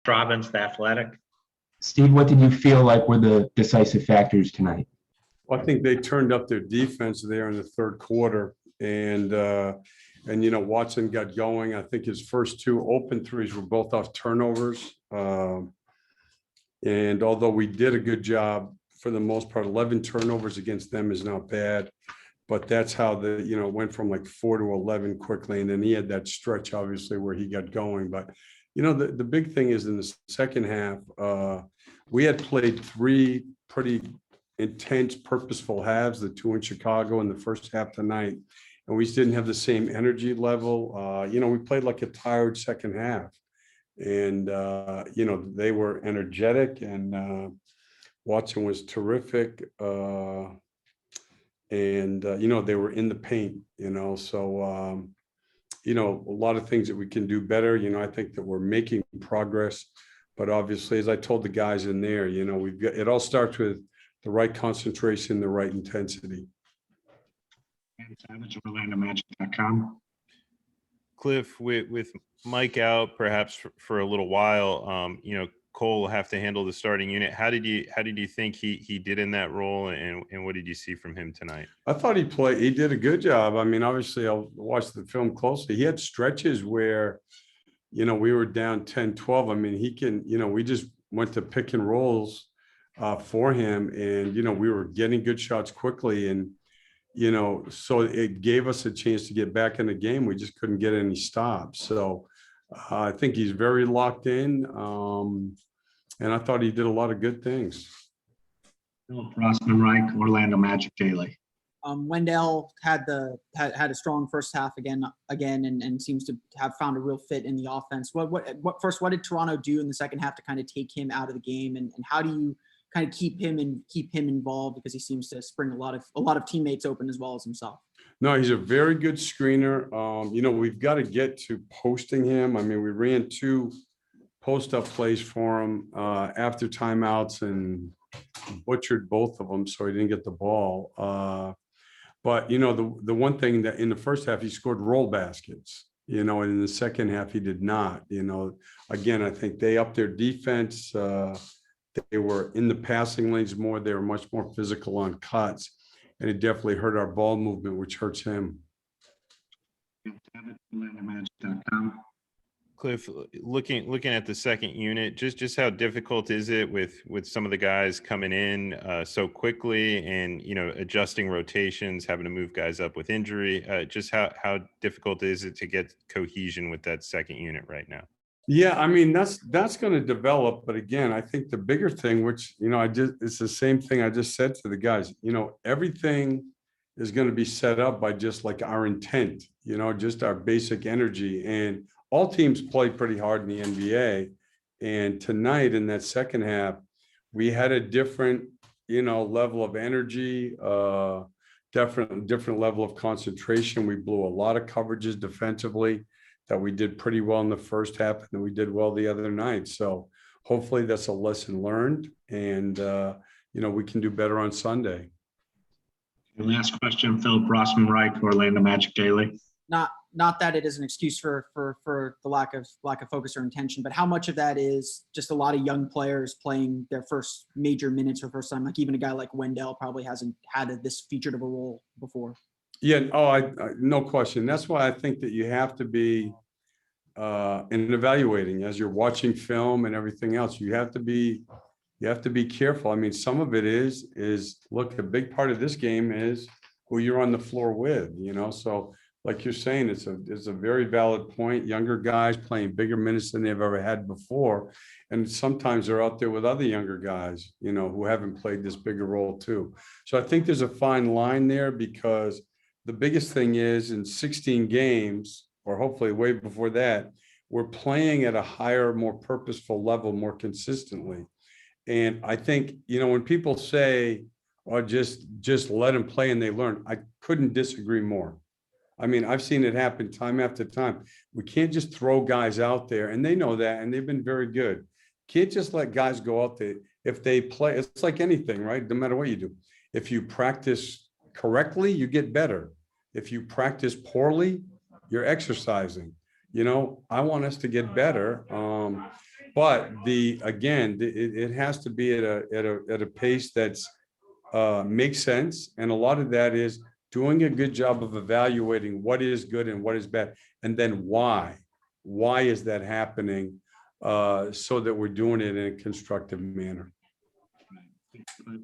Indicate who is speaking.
Speaker 1: Robbins, the Athletic.
Speaker 2: Steve, what did you feel like were the decisive factors tonight?
Speaker 3: Well, I think they turned up their defense there in the third quarter, and Watson got going. I think his first two open threes were both off turnovers. And although we did a good job for the most part, 11 turnovers against them is not bad. But that's how went from like 4 to 11 quickly. And then he had that stretch, obviously, where he got going. But, the big thing is in the second half, we had played 3 pretty intense, purposeful halves, the 2 in Chicago in the first half tonight. And we just didn't have the same energy level. We played like a tired second half. And, they were energetic, and Watson was terrific. They were in the paint, so, a lot of things that we can do better. I think that we're making progress, but obviously, as I told the guys in there, it all starts with the right concentration, the right intensity.
Speaker 1: OrlandoMagic.com.
Speaker 4: Cliff, with Mike out perhaps for a little while, Cole will have to handle the starting unit. How did you think he did in that role, and what did you see from him tonight? I
Speaker 3: thought he did a good job. I mean, obviously I'll watch the film closely. He had stretches where, we were down 10-12. I mean, he can, we just went to pick and rolls for him, and, we were getting good shots quickly, and, so it gave us a chance to get back in the game. We just couldn't get any stops. So I think he's very locked in. And I thought he did a lot of good things.
Speaker 1: Philip Rossman-Reich, Orlando Magic Daily.
Speaker 5: Wendell had a strong first half again, and seems to have found a real fit in the offense. What did Toronto do in the second half to kind of take him out of the game, and how do you kind of keep him involved, because he seems to spring a lot of teammates open as well as himself?
Speaker 3: No, he's a very good screener. We've got to get to posting him. I mean, we ran 2 post-up plays for him after timeouts and butchered both of them, so he didn't get the ball. But the one thing that in the first half he scored roll baskets, and in the second half he did not. Again, I think they upped their defense. They were in the passing lanes more. They were much more physical on cuts, and it definitely hurt our ball movement, which hurts him.
Speaker 4: Cliff, looking at the second unit, just how difficult is it with some of the guys coming in so quickly, and adjusting rotations, having to move guys up with injury? Just how difficult is it to get cohesion with that second unit right now?
Speaker 3: Yeah, I mean, that's going to develop. But again, I think the bigger thing, which, it's the same thing I just said to the guys, everything is going to be set up by just like our intent, just our basic energy. And all teams play pretty hard in the NBA. And tonight in that second half, we had a different, level of energy, different level of concentration. We blew a lot of coverages defensively that we did pretty well in the first half, and then we did well the other night. So hopefully that's a lesson learned, and we can do better on Sunday.
Speaker 1: Last question, Philip Rossman-Reich, Orlando Magic Daily.
Speaker 5: Not that it is an excuse for the lack of focus or intention, but how much of that is just a lot of young players playing their first major minutes for the first time? Like even a guy like Wendell probably hasn't had this featured of a role before.
Speaker 3: Yeah, no question. That's why I think that you have to be in evaluating as you're watching film and everything else. You have to be careful. I mean, some of it is look, a big part of this game is who you're on the floor with, so like you're saying, it's a very valid point. Younger guys playing bigger minutes than they've ever had before, and sometimes they're out there with other younger guys, who haven't played this bigger role too. So I think there's a fine line there, because the biggest thing is in 16 games, or hopefully way before that, we're playing at a higher, more purposeful level more consistently. And I think, when people say, "Oh, just let them play and they learn," I couldn't disagree more. I mean, I've seen it happen time after time. We can't just throw guys out there, and they know that, and they've been very good. Can't just let guys go out there. If they play, it's like anything, right? No matter what you do. If you practice correctly, you get better. If you practice poorly, you're exercising. I want us to get better. But it has to be at a pace that's makes sense. And a lot of that is doing a good job of evaluating what is good and what is bad, and then why. Why is that happening? So that we're doing it in a constructive manner.
Speaker 1: Right.